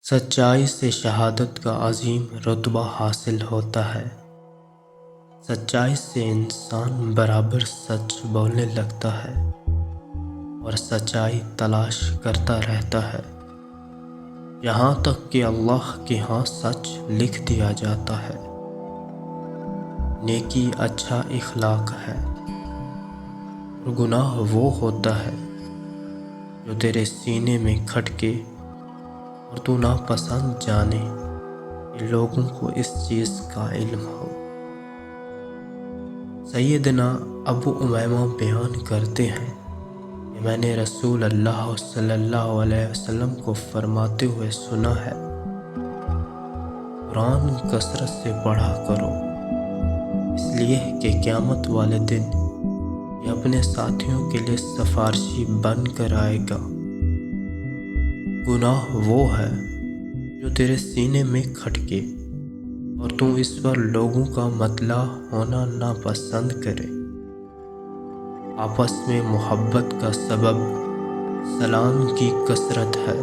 سچائی سے شہادت کا عظیم رتبہ حاصل ہوتا ہے۔ سچائی سے انسان برابر سچ بولنے لگتا ہے اور سچائی تلاش کرتا رہتا ہے، یہاں تک کہ اللہ کے ہاں سچ لکھ دیا جاتا ہے۔ نیکی اچھا اخلاق ہے اور گناہ وہ ہوتا ہے جو تیرے سینے میں کھٹکے اور تو ناپسند جانے کہ لوگوں کو اس چیز کا علم ہو۔ سیدنا ابو امیمہ بیان کرتے ہیں کہ میں نے رسول اللہ صلی اللہ علیہ وسلم کو فرماتے ہوئے سنا ہے، قرآن کثرت سے پڑھا کرو، اس لیے کہ قیامت والے دن یہ اپنے ساتھیوں کے لیے سفارشی بن کر آئے گا۔ گناہ وہ ہے جو تیرے سینے میں کھٹکے اور تو اس پر لوگوں کا مطلع ہونا ناپسند کرے۔ آپس میں محبت کا سبب سلام کی کثرت ہے۔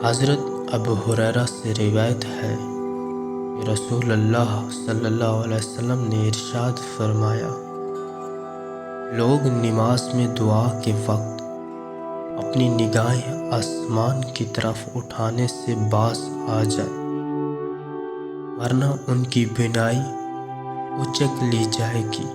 حضرت ابو ہریرہ سے روایت ہے کہ رسول اللہ صلی اللہ علیہ وسلم نے ارشاد فرمایا، لوگ نماز میں دعا کے وقت اپنی نگاہیں آسمان کی طرف اٹھانے سے باز آ جائیں، ورنہ ان کی بینائی اچک لی جائے گی۔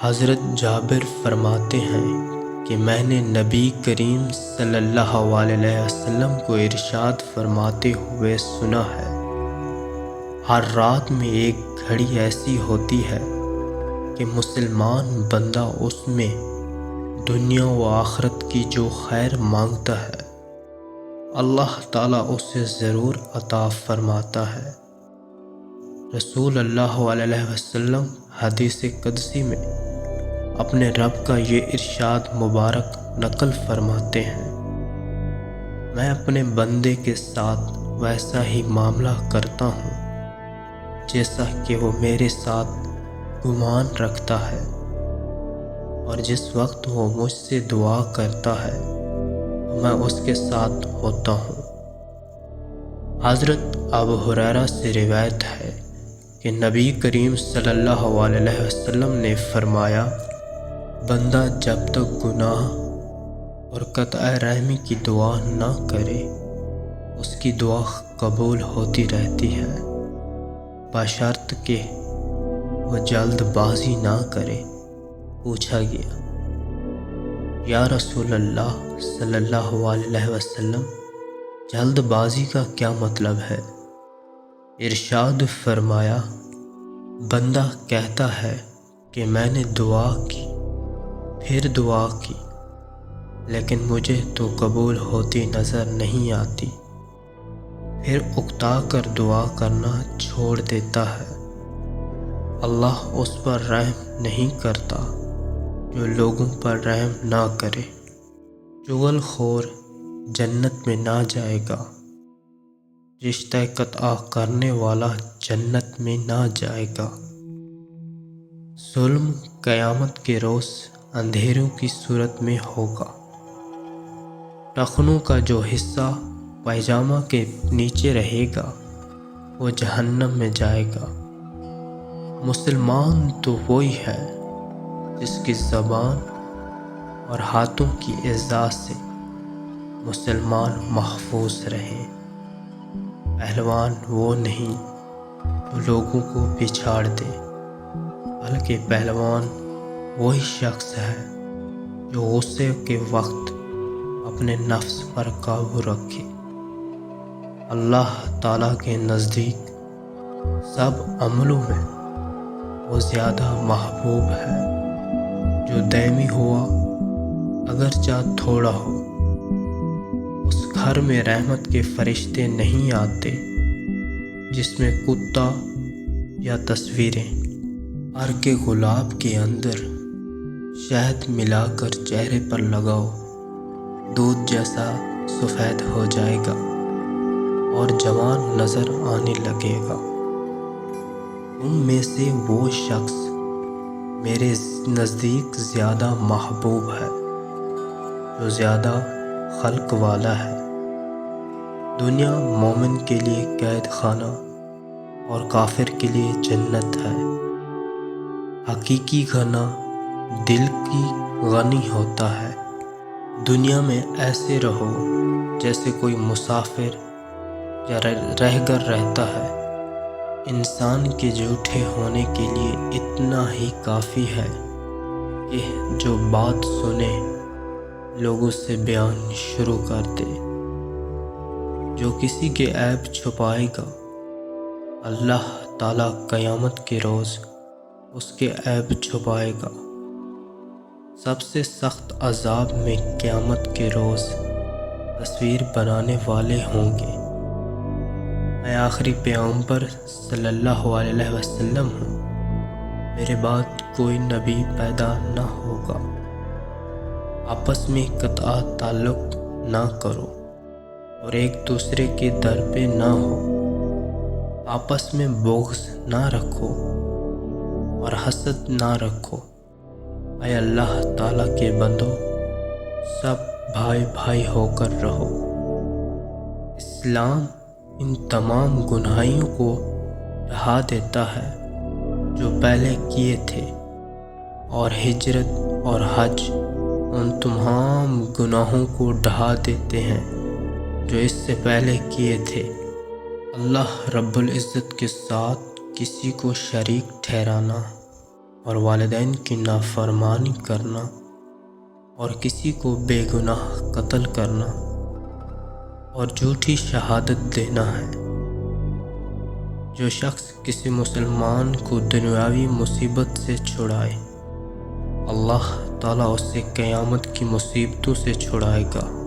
حضرت جابر فرماتے ہیں کہ میں نے نبی کریم صلی اللہ علیہ وسلم کو ارشاد فرماتے ہوئے سنا ہے، ہر رات میں ایک گھڑی ایسی ہوتی ہے کہ مسلمان بندہ اس میں دنیا و آخرت کی جو خیر مانگتا ہے اللہ تعالیٰ اسے ضرور عطا فرماتا ہے۔ رسول اللہ علیہ وسلم حدیث قدسی میں اپنے رب کا یہ ارشاد مبارک نقل فرماتے ہیں، میں اپنے بندے کے ساتھ ویسا ہی معاملہ کرتا ہوں جیسا کہ وہ میرے ساتھ گمان رکھتا ہے، اور جس وقت وہ مجھ سے دعا کرتا ہے تو میں اس کے ساتھ ہوتا ہوں۔ حضرت ابو ہریرہ سے روایت ہے کہ نبی کریم صلی اللہ علیہ وسلم نے فرمایا، بندہ جب تک گناہ اور قطع رحمی کی دعا نہ کرے اس کی دعا قبول ہوتی رہتی ہے، بشرط کہ وہ جلد بازی نہ کرے۔ پوچھا گیا، یا رسول اللہ صلی اللہ علیہ وسلم، جلد بازی کا کیا مطلب ہے؟ ارشاد فرمایا، بندہ کہتا ہے کہ میں نے دعا کی، پھر دعا کی، لیکن مجھے تو قبول ہوتی نظر نہیں آتی، پھر اکتا کر دعا کرنا چھوڑ دیتا ہے، اللہ اس پر رحم نہیں کرتا جو لوگوں پر رحم نہ کرے۔ چغل خور جنت میں نہ جائے گا، رشتہ قطع کرنے والا جنت میں نہ جائے گا۔ ظلم قیامت کے روز اندھیروں کی صورت میں ہوگا۔ ٹخنوں کا جو حصہ پائجامہ کے نیچے رہے گا وہ جہنم میں جائے گا۔ مسلمان تو وہی ہے جس کی زبان اور ہاتھوں کی اعزاز سے مسلمان محفوظ رہیں۔ پہلوان وہ نہیں جو لوگوں کو پچھاڑ دے، بلکہ پہلوان وہی شخص ہے جو غصے کے وقت اپنے نفس پر قابو رکھے۔ اللہ تعالیٰ کے نزدیک سب عملوں میں وہ زیادہ محبوب ہے جو دائمی ہوا اگرچہ تھوڑا ہو۔ اس گھر میں رحمت کے فرشتے نہیں آتے جس میں کتا یا تصویریں۔ عرق گلاب کے اندر شہد ملا کر چہرے پر لگاؤ، دودھ جیسا سفید ہو جائے گا اور جوان نظر آنے لگے گا۔ تم میں سے وہ شخص میرے نزدیک زیادہ محبوب ہے جو زیادہ خلق والا ہے۔ دنیا مومن کے لیے قید خانہ اور کافر کے لیے جنت ہے۔ حقیقی غنا دل کی غنی ہوتا ہے۔ دنیا میں ایسے رہو جیسے کوئی مسافر یا رہ کر رہتا ہے۔ انسان کے جھوٹے ہونے کے لیے اتنا ہی کافی ہے کہ جو بات سنے لوگوں سے بیان شروع کر دے۔ جو کسی کے عیب چھپائے گا اللہ تعالیٰ قیامت کے روز اس کے عیب چھپائے گا۔ سب سے سخت عذاب میں قیامت کے روز تصویر بنانے والے ہوں گے۔ میں آخری پیغمبر صلی اللہ علیہ وسلم ہوں، میرے بعد کوئی نبی پیدا نہ ہوگا۔ آپس میں قطع تعلق نہ کرو اور ایک دوسرے کے در پہ نہ ہو۔ آپس میں بغض نہ رکھو اور حسد نہ رکھو۔ اے اللہ تعالیٰ کے بندو، سب بھائی بھائی ہو کر رہو۔ اسلام ان تمام گناہوں کو ڈھا دیتا ہے جو پہلے کیے تھے، اور ہجرت اور حج ان تمام گناہوں کو ڈھا دیتے ہیں جو اس سے پہلے کیے تھے۔ اللہ رب العزت کے ساتھ کسی کو شریک ٹھہرانا اور والدین کی نافرمانی کرنا اور کسی کو بے گناہ قتل کرنا اور جھوٹی شہادت دینا ہے۔ جو شخص کسی مسلمان کو دنیاوی مصیبت سے چھڑائے اللہ تعالیٰ اسے قیامت کی مصیبتوں سے چھڑائے گا۔